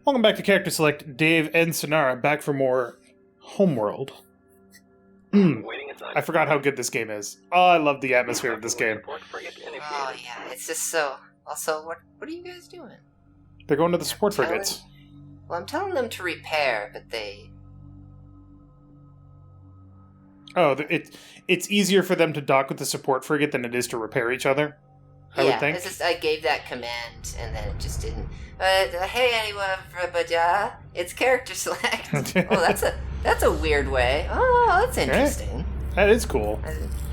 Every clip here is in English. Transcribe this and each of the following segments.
Welcome back to Character Select. Dave and Sinarra back for more Homeworld. I forgot how good this game is. Oh, I love the atmosphere of this game. Oh yeah, it's just so... Also, what are you guys doing? They're going to the support frigates. Well, I'm telling them to repair, but they... Oh, it's easier for them to dock with the support frigate than it is to repair each other, I would think. It's just, I gave that command, and then it just didn't... hey, anyone, it's character select. Oh, that's a weird way. Oh, that's interesting. Right. That is cool.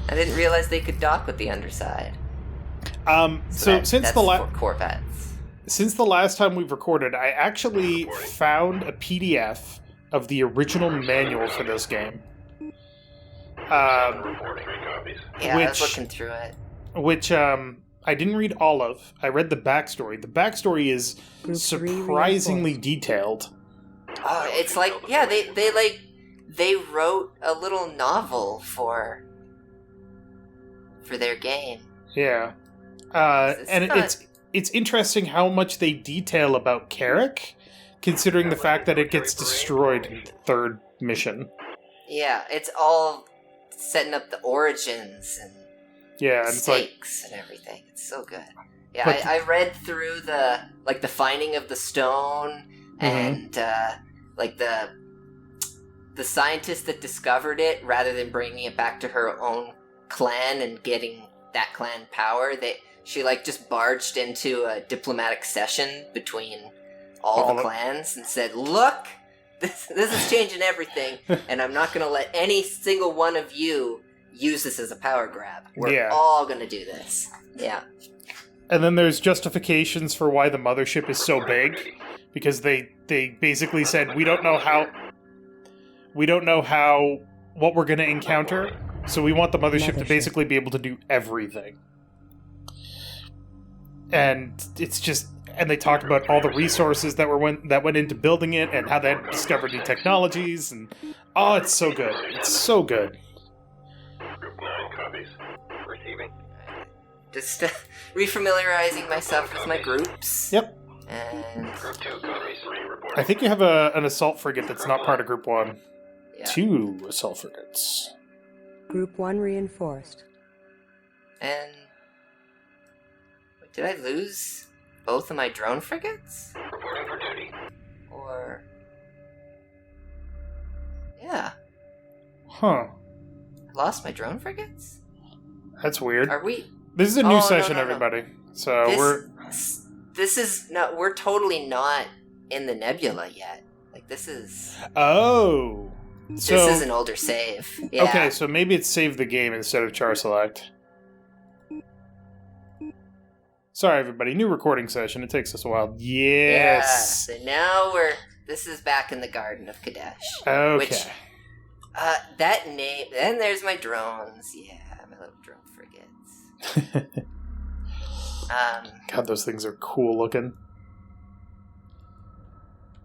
I didn't realize they could dock with the underside. Since Corvettes. Since the last time we've recorded, I actually found a PDF of the original manual for this game. I was looking through it. Which, I didn't read all of. I read the backstory. The backstory is surprisingly detailed. Oh, it's like, yeah, they wrote a little novel for their game. Yeah. It's interesting how much they detail about Carrick, considering the fact that it gets destroyed in the third mission. Yeah, it's all setting up the origins and stakes and everything. It's so good. Yeah, I read through the finding of the stone and the scientist that discovered it, rather than bringing it back to her own clan and getting that clan power, she just barged into a diplomatic session between all the clans and said, "Look, this is changing everything, and I'm not going to let any single one of you use this as a power grab. We're all going to do this." Yeah. And then there's justifications for why the mothership is so big, because they basically said, we don't know what we're going to encounter, so we want the mothership to basically be able to do everything. And it's just, and they talk about all the resources that went into building it, and how they had discovered new technologies, and it's so good. It's so good. Group 9 copies. Receiving. Just refamiliarizing myself with my groups. Yep. And Group 2 copies. Reporting. I think you have an assault frigate that's not part of Group 1. Yeah. 2 assault frigates. Group 1 reinforced. And... did I lose both of my drone frigates? Reporting for duty. Or... yeah. Huh. I lost my drone frigates? That's weird. Are we... This is a new session, everybody. So This is not... we're totally not in the nebula yet. This is... Oh. This is an older save. Yeah. Okay, so maybe it's save the game instead of CharacterSelect. Sorry, everybody. New recording session. It takes us a while. Yes. Yeah, so now this is back in the Garden of Kadesh. Okay. Which, that name... then there's my drones. Yeah, my little drone frigates. God, those things are cool looking.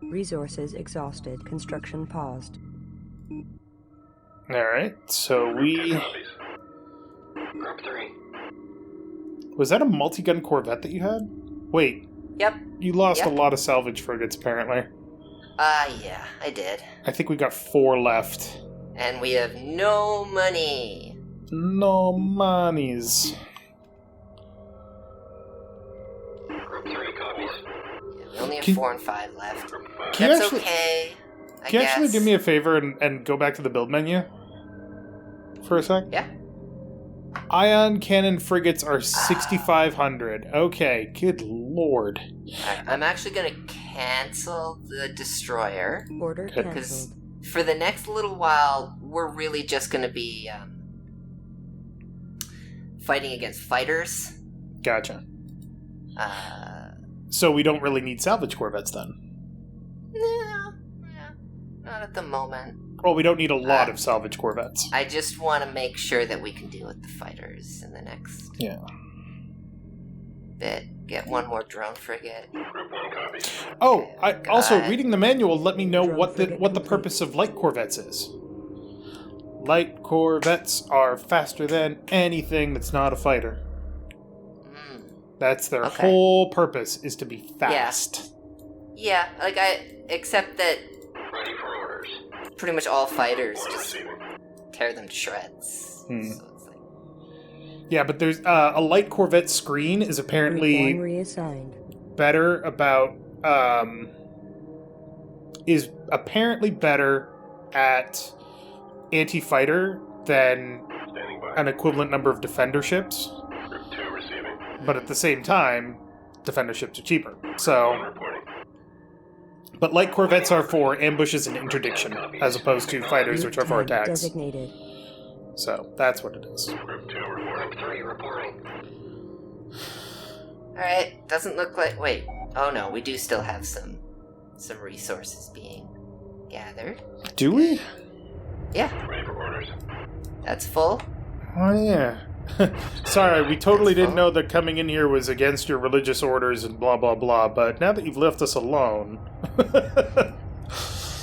Resources exhausted. Construction paused. Alright, so we... Copies. Group 3. Was that a multi-gun Corvette that you had? Wait. Yep. You lost a lot of salvage frigates, apparently. Yeah, I did. I think we got 4 left. And we have no money. No monies. Group 3 copies. Yeah, we only have 4 and 5 left. Can That's you actually, okay, I Can you guess. actually do me a favor and go back to the build menu? For a sec? Yeah. Ion cannon frigates are 6,500. Okay, good lord. I'm actually going to cancel the destroyer. Order Okay. cancelled. Because for the next little while, we're really just going to be fighting against fighters. Gotcha. So we don't really need salvage corvettes then? No, not at the moment. Well, we don't need a lot of salvage corvettes. I just want to make sure that we can deal with the fighters in the next bit. Get one more drone frigate. Group 1 copies. Oh, also, God. reading the manual let me know what the purpose of light corvettes is. Light corvettes are faster than anything that's not a fighter. That's their whole purpose, is to be fast. Yeah, like except that Ready for orders. pretty much all fighters On just receiving. tear them to shreds. So it's like, Yeah, but there's a light Corvette screen is Group apparently 1 reassigned. better about is apparently better at anti-fighter than Standing by. an equivalent number of defender ships, Group 2 receiving. but at the same time, defender ships are cheaper. So, Reporting. but light Corvettes are for ambushes and interdiction, as opposed to fighters, which are for Group 10 attacks. Designated. So that's what it is. Group 2 reporting. Group 3 reporting. alright, doesn't look like... Wait, oh no, we do still have some resources being gathered. Do we? Yeah, Ready for orders. that's full. Oh yeah. Sorry, we totally didn't know that coming in here was against your religious orders and blah blah blah. But now that you've left us alone,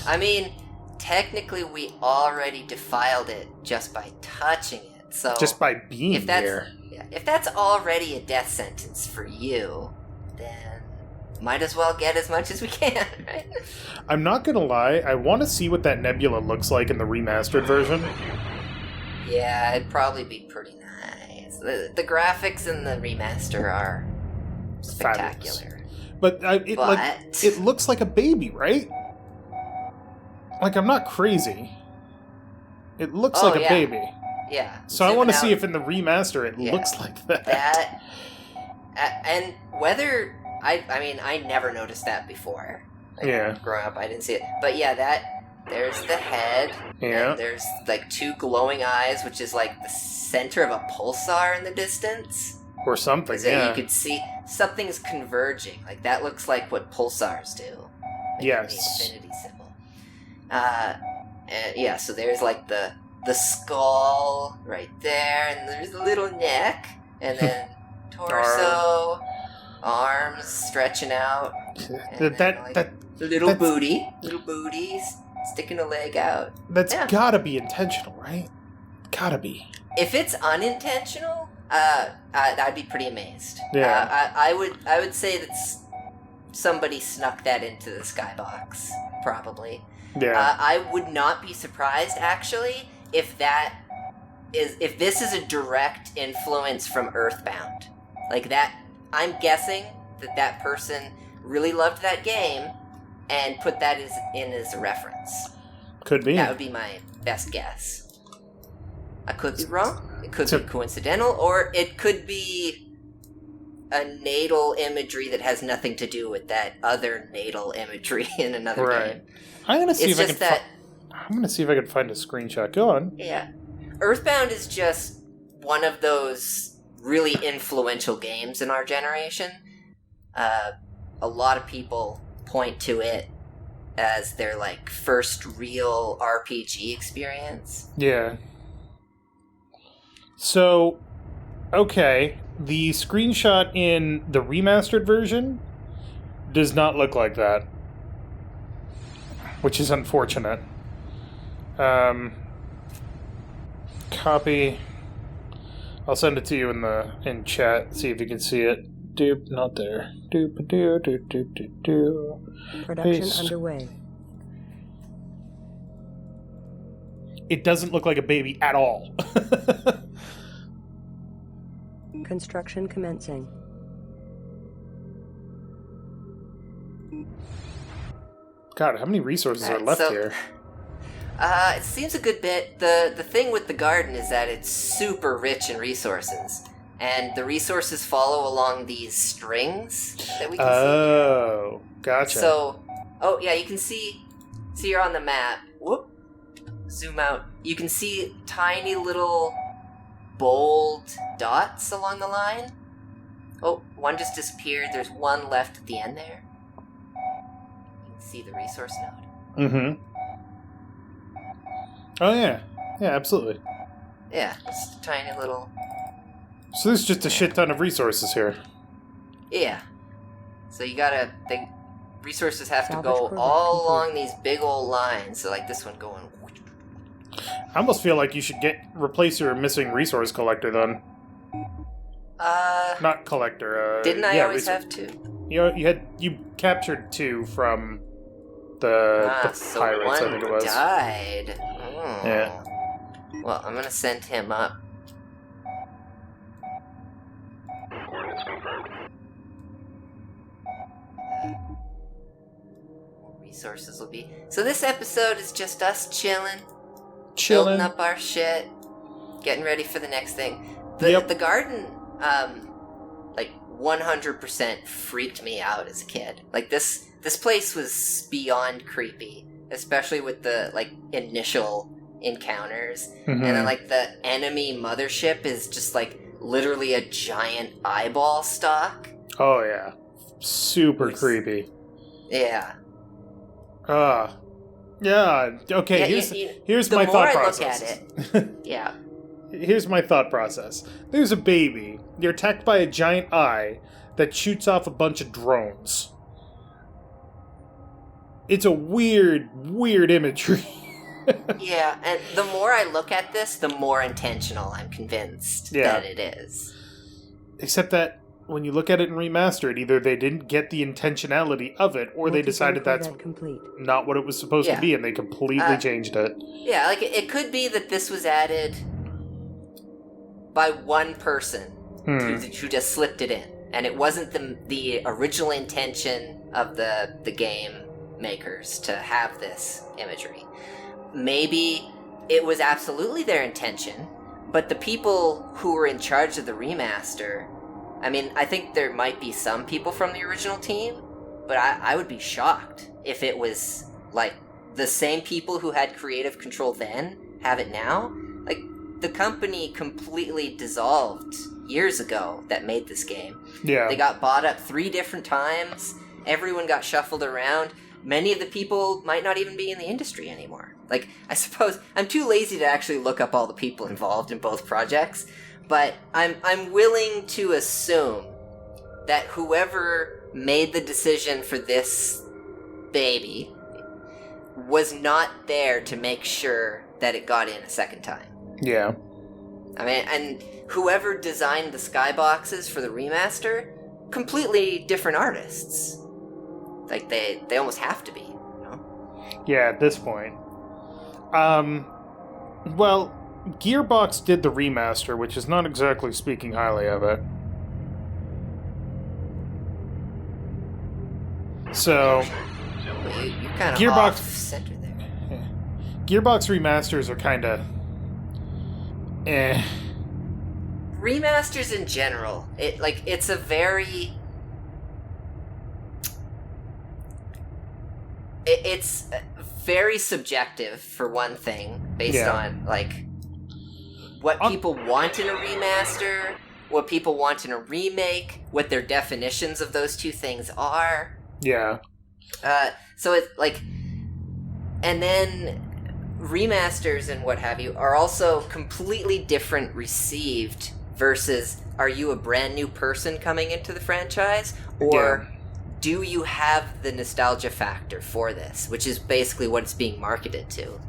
I mean, technically we already defiled it just by touching it, so... just by being if that's, here. yeah, if that's already a death sentence for you, then might as well get as much as we can, right? I'm not gonna lie, I want to see what that nebula looks like in the remastered version. Yeah, it'd probably be pretty nice. The graphics in the remaster are spectacular. But it looks like a baby, right? Like, I'm not crazy. It looks Oh, like a yeah. baby. Yeah. So I want to zooming see out, if in the remaster it Yeah. looks like that. that... and whether... I mean, I never noticed that before. Like, Yeah. Growing up, I didn't see it. But yeah, there's the head. Yeah. And there's, like, two glowing eyes, which is, like, the center of a pulsar in the distance. Or something, Because yeah. you could see something's converging. Like, that looks like what pulsars do. Like, Yes. the infinity symbol. And yeah, so there's, like, the skull right there, and there's the little neck, and then torso, arms stretching out, and then, like, little that's- booties sticking a leg out. That's Yeah. gotta be intentional, right? Gotta be. If it's unintentional, I'd be pretty amazed. Yeah. I would say that somebody snuck that into the skybox, probably. Yeah. I would not be surprised, actually, if this is a direct influence from Earthbound. Like that, I'm guessing that person really loved that game and put that in as a reference. Could be. That would be my best guess. I could be wrong. It could So- be coincidental, or it could be a natal imagery that has nothing to do with that other natal imagery in another Right. game. I'm gonna see It's if I just can. that, I'm gonna see if I can find a screenshot. Go on. yeah. Earthbound is just one of those really influential games in our generation. A lot of people point to it as their, like, first real RPG experience. Yeah. So, okay, the screenshot in the remastered version does not look like that, which is unfortunate. Copy. I'll send it to you in chat. See if you can see it. Doop, not there. Doop, doo, doo, doo, doo, doo. Production Paste. underway. It doesn't look like a baby at all. Construction commencing. God, how many resources are Alright, left so- here? It seems a good bit. The thing with the garden is that it's super rich in resources. And the resources follow along these strings that we can Oh, see. gotcha. So, oh yeah, you can see you're on the map. Whoop. Zoom out. You can see tiny little bold dots along the line. Oh, one just disappeared. There's one left at the end there. You can see the resource node. Mm-hmm. Oh, yeah. Yeah, absolutely. Yeah, it's a tiny little... So there's just a shit ton of resources here. Yeah. So you gotta... The resources have to Salvage go program all complete. along these big old lines. So like this one going... I almost feel like you should replace your missing resource collector then. Not collector, Didn't I yeah, always have to? You captured 2 from the so pirates, one I think it was. died. Oh. Yeah. Well, I'm gonna send him up. Coordinates confirmed. Resources will be. So this episode is just us chilling, Chilling. building up our shit, getting ready for the next thing. Yep. The garden, 100% freaked me out as a kid. Like this place was beyond creepy, especially with the initial encounters, Mhm. and then the enemy mothership is just literally a giant eyeball stalk. Oh, yeah. Super creepy. Yeah. Yeah, okay, Yeah, here's the my more thought I process. look at it, yeah. Here's my thought process. There's a baby. You're attacked by a giant eye that shoots off a bunch of drones. It's a weird imagery. Yeah, and the more I look at this, the more intentional I'm convinced that it is. Except that when you look at it in remastered, either they didn't get the intentionality of it, or they decided that's complete. not what it was supposed to be, and they completely changed it. Yeah, it could be that this was added by one person who just slipped it in, and it wasn't the original intention of the game makers to have this imagery. Maybe it was absolutely their intention, but the people who were in charge of the remaster, I mean, I think there might be some people from the original team, but I would be shocked if it was the same people who had creative control then have it now. The company completely dissolved years ago that made this game. Yeah. They got bought up 3 different times. Everyone got shuffled around. Many of the people might not even be in the industry anymore. I suppose I'm too lazy to actually look up all the people involved in both projects, but I'm willing to assume that whoever made the decision for this baby was not there to make sure that it got in a second time. Yeah. I mean, and whoever designed the skyboxes for the remaster, completely different artists. They almost have to be, you know? Yeah, at this point. Well, Gearbox did the remaster, which is not exactly speaking highly of it. So, You're kind of Gearbox- off center there. Gearbox remasters are kind of Remasters in general, it's a very... It's very subjective, for one thing, based on, what people want in a remaster, what people want in a remake, what their definitions of those two things are. Yeah. So it's, and then remasters and what have you are also completely different received versus, are you a brand new person coming into the franchise, or... do you have the nostalgia factor for this, which is basically what it's being marketed to?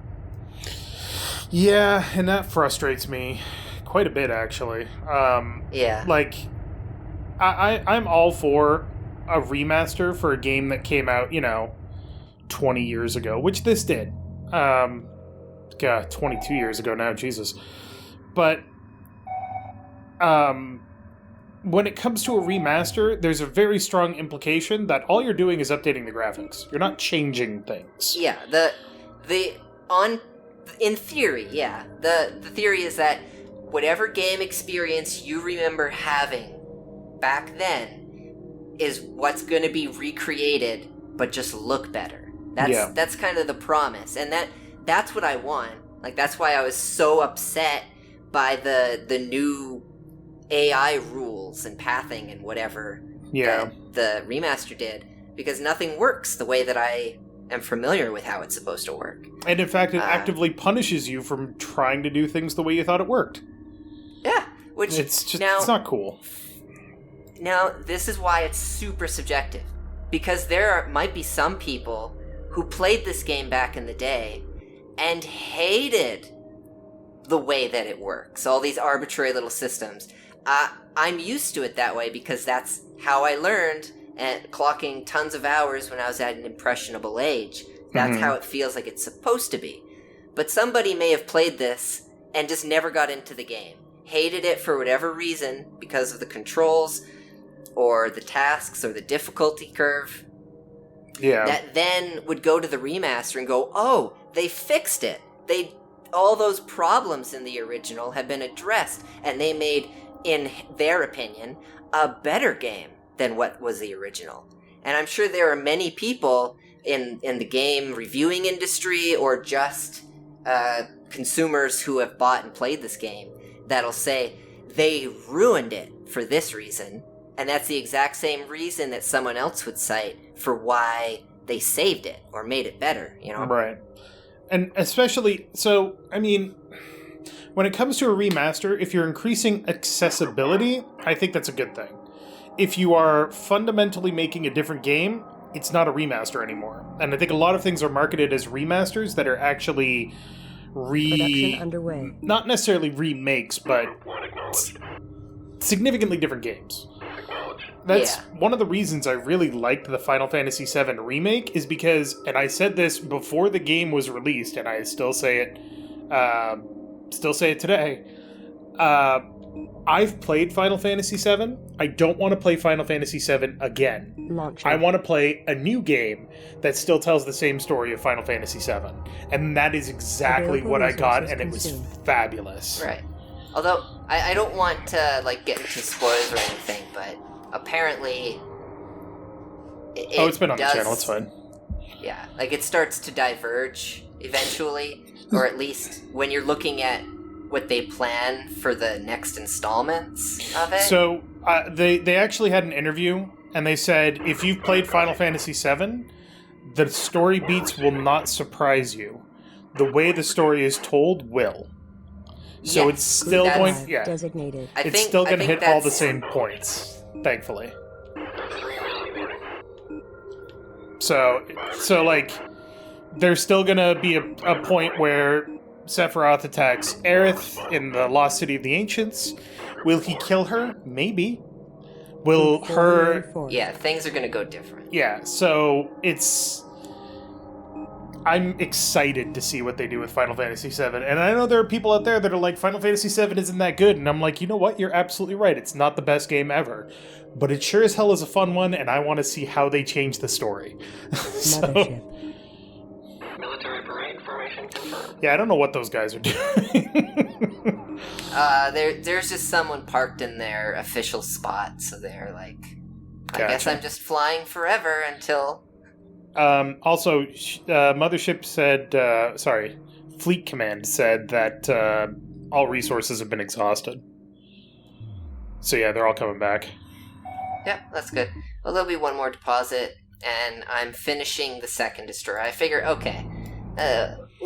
Yeah, and that frustrates me quite a bit, actually. Yeah. I'm all for a remaster for a game that came out, 20 years ago, which this did. 22 years ago now, Jesus. But, when it comes to a remaster, there's a very strong implication that all you're doing is updating the graphics. You're not changing things. Yeah, in theory, yeah. The theory is that whatever game experience you remember having back then is what's going to be recreated, but just look better. That's kind of the promise, and that's what I want. That's why I was so upset by the new AI rules and pathing and whatever that the remaster did, because nothing works the way that I am familiar with how it's supposed to work. And in fact, it actively punishes you from trying to do things the way you thought it worked. Yeah, which it's not cool. Now, this is why it's super subjective, because might be some people who played this game back in the day and hated the way that it works, all these arbitrary little systems. I'm used to it that way because that's how I learned, and clocking tons of hours when I was at an impressionable age. That's how it feels like it's supposed to be. But somebody may have played this and just never got into the game. Hated it for whatever reason, because of the controls, or the tasks, or the difficulty curve. Yeah. That then would go to the remaster and go, oh, they fixed it. All those problems in the original have been addressed, and they made, in their opinion, a better game than what was the original. And I'm sure there are many people in the game reviewing industry, or just consumers who have bought and played this game, that'll say they ruined it for this reason, and that's the exact same reason that someone else would cite for why they saved it or made it better, you know? Right. And especially, so, I mean, when it comes to a remaster, if you're increasing accessibility, I think that's a good thing. If you are fundamentally making a different game, it's not a remaster anymore. And I think a lot of things are marketed as remasters that are actually Production underway. not necessarily remakes, but significantly different games. That's one of the reasons I really liked the Final Fantasy VII Remake, is because, and I said this before the game was released, and I still say it today, I've played Final Fantasy VII. I don't want to play Final Fantasy VII again. Launcher. I want to play a new game that still tells the same story of Final Fantasy VII. And that is exactly Available what I got, resources and it was consumed. fabulous. Right. Although, I don't want to, like, get into spoilers or anything, but apparently... It's been on the channel, it's fine. Yeah, like, it starts to diverge eventually, or at least when you're looking at what they plan for the next installments of it. So, they actually had an interview, and they said, if you've played Final Fantasy VII, the story beats will not surprise you. The way the story is told will. So Yes, it's still that's- going... Yeah, Designated. it's still going to hit all the same points, thankfully. So like, there's still going to be a point where Sephiroth attacks Aerith in the Lost City of the Ancients. Will he kill her? Maybe. Will her... Yeah, things are going to go different. Yeah, so I'm excited to see what they do with Final Fantasy VII. And I know there are people out there that are like, Final Fantasy VII isn't that good. And I'm like, you know what? You're absolutely right. It's not the best game ever. But it sure as hell is a fun one, and I want to see how they change the story. Mothership. Military parade formation confirmed. Yeah, I don't know what those guys are doing. There's just someone parked in their official spot, so they're like, I guess Gotcha. I'm just flying forever until... Also, Mothership said, Fleet Command said that all resources have been exhausted. So yeah, they're all coming back. Yep, that's good. Well, there'll be one more deposit, and I'm finishing the second destroyer. I figure, okay,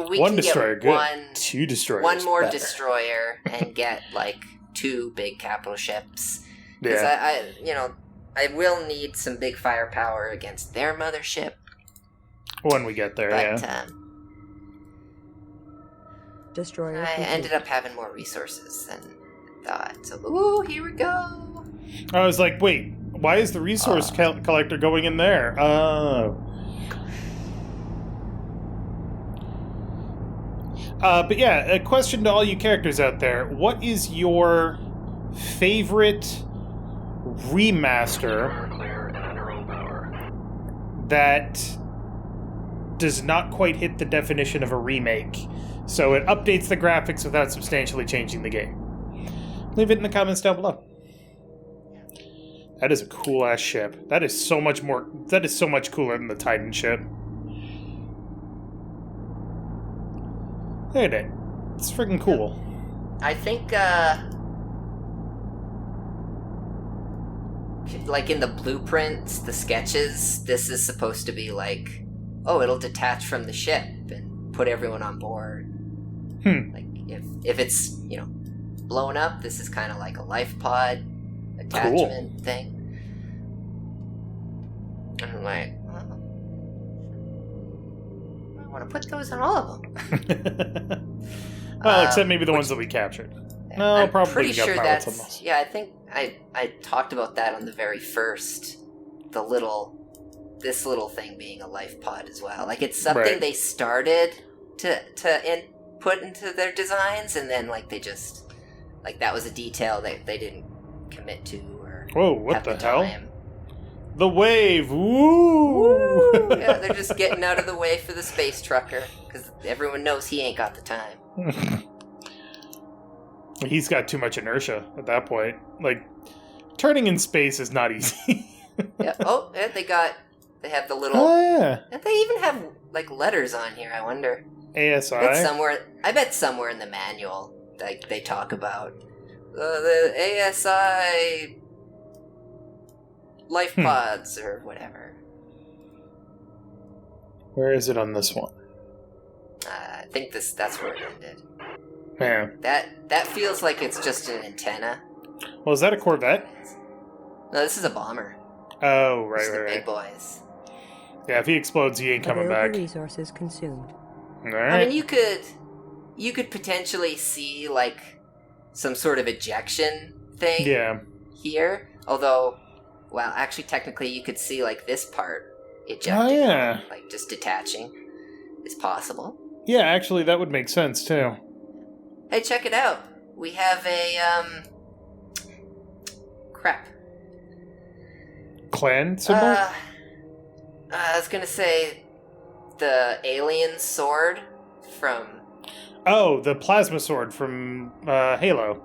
we One can destroyer, get good. Two destroyers, one more better. destroyer and get, like, 2 big capital ships. Because Yeah. I will need some big firepower against their mothership. When we get there, But yeah. Destroyer. I complete. ended up having more resources than thought. So, ooh, here we go. I was like, wait, why is the resource collector going in there? But yeah, a question to all you characters out there. What is your favorite remaster Clear and under own power. that does not quite hit the definition of a remake? So it updates the graphics without substantially changing the game. Leave it in the comments down below. That is a cool ass ship. That is so much cooler than the Titan ship. Look at it. It's freaking cool. I think, like in the blueprints, the sketches, this is supposed to be like, oh, it'll detach from the ship and put everyone on board. Like, if it's, blown up, this is kind of like a life pod attachment thing. And I'm like, I want to put those on all of them. Well, except maybe the ones that we captured. No, I'm probably pretty got sure pilots on that's... those. Yeah, I think I talked about that on the very first this little thing being a life pod as well. Like, it's something Right. they started to put into their designs, and then, like, they just... Like, that was a detail that they didn't commit to or Whoa, what have the the hell? time. The wave! Woo! Yeah, they're just getting out of the way for the space trucker, because everyone knows he ain't got the time. He's got too much inertia at that point. Like, turning in space is not easy. Yeah. Oh, yeah, they have the little... Oh, yeah. And they even have, like, letters on here, I wonder. ASI. I bet somewhere in the manual, like, they talk about the ASI life pods or whatever. Where is it on this one? I think that's where it ended. Yeah. That feels like it's just an antenna. Well, is that a Corvette? No, this is a bomber. Oh, This is right, the right, big right. boys. Yeah, if he explodes, he ain't coming Available back. resources consumed. All I right. mean, you could potentially see, like, some sort of ejection thing Yeah. here. Although, well, actually, technically, you could see, like, this part ejecting. Oh, yeah. Like, just detaching is possible. Yeah, actually, that would make sense, too. Hey, check it out. We have a, crap. Clan symbol? I was gonna say the alien sword from... Oh, the plasma sword from Halo.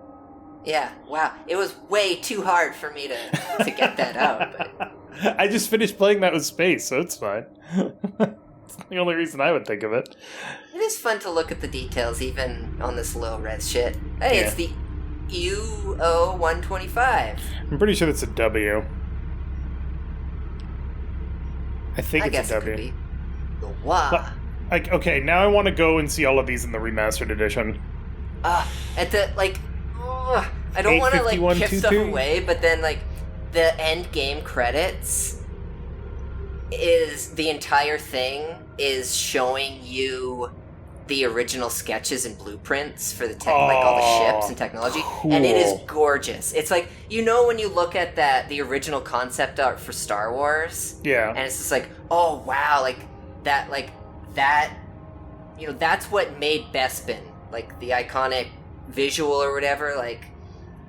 Yeah, wow. It was way too hard for me to get that out, but... I just finished playing that with space, so it's fine. It's the only reason I would think of it. It is fun to look at the details, even on this low-res shit. Hey, Yeah. it's the UO-125. I'm pretty sure that's a W. I think I it's guess a it could W. be the WA. But- Like, okay, now I want to go and see all of these in the remastered edition. At the, like... I don't want to, like, give stuff 85122? away, but then, like, the end game credits is... The entire thing is showing you the original sketches and blueprints for the like all the ships and technology, and it is cool. gorgeous. It's like, you know, when you look at the original concept art for Star Wars, Yeah. and it's just like, oh wow, that, you know, that's what made Bespin, like the iconic visual or whatever, like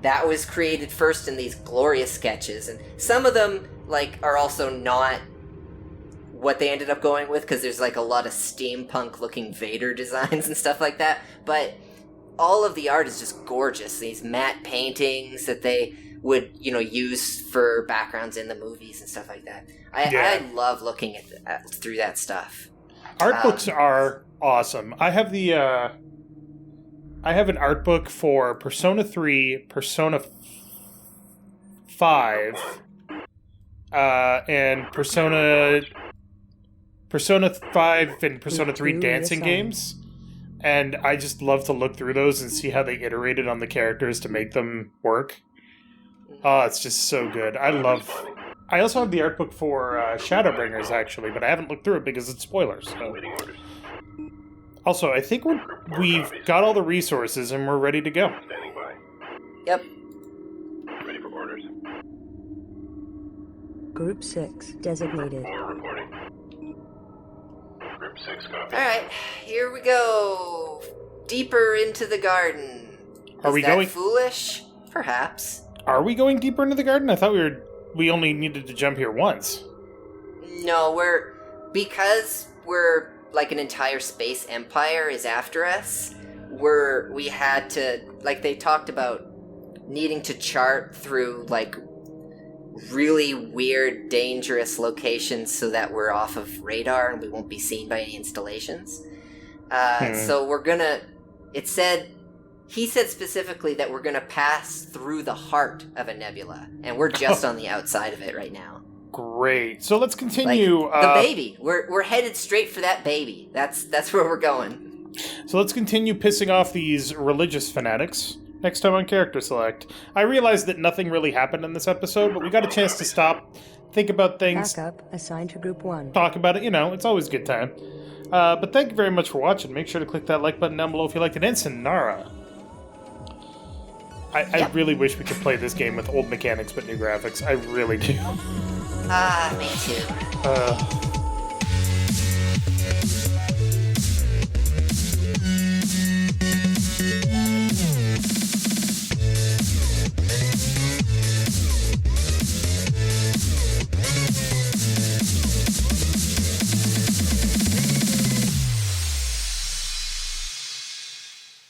that was created first in these glorious sketches, and some of them like are also not what they ended up going with, because there's like a lot of steampunk looking Vader designs and stuff like that, but all of the art is just gorgeous. These matte paintings that they would, you know, use for backgrounds in the movies and stuff like that. I love looking at through that stuff. Art books are awesome. I have the I have an art book for Persona 3, Persona 5, and Persona 5 and Persona 3 dancing games. And I just love to look through those and see how they iterated on the characters to make them work. Oh, it's just so good. I also have the art book for Shadowbringers, actually, but I haven't looked through it because it's spoilers. So. Also, I think we've got all the resources and we're ready to go. Standing by. Yep. Ready for orders. Group 6 designated. Order reporting. Group 6 copy. Alright, here we go. Deeper into the garden. Are we Is that going- foolish? Perhaps. Are we going deeper into the garden? I thought we only needed to jump here once. No, because we're like an entire space empire is after us. We had to, like, they talked about needing to chart through like really weird, dangerous locations so that we're off of radar and we won't be seen by any installations. So we're gonna. He said specifically that we're gonna pass through the heart of a nebula, and we're just on the outside of it right now. Great. So let's continue. Like, the baby. We're headed straight for that baby. That's where we're going. So let's continue pissing off these religious fanatics. Next time on Character Select. I realized that nothing really happened in this episode, but we got a chance to stop, think about things, Backup assigned to Group 1. talk about it. You know, it's always a good time. But thank you very much for watching. Make sure to click that like button down below if you liked it. And Sinarra. I really wish we could play this game with old mechanics but new graphics. I really do. Ah, me too.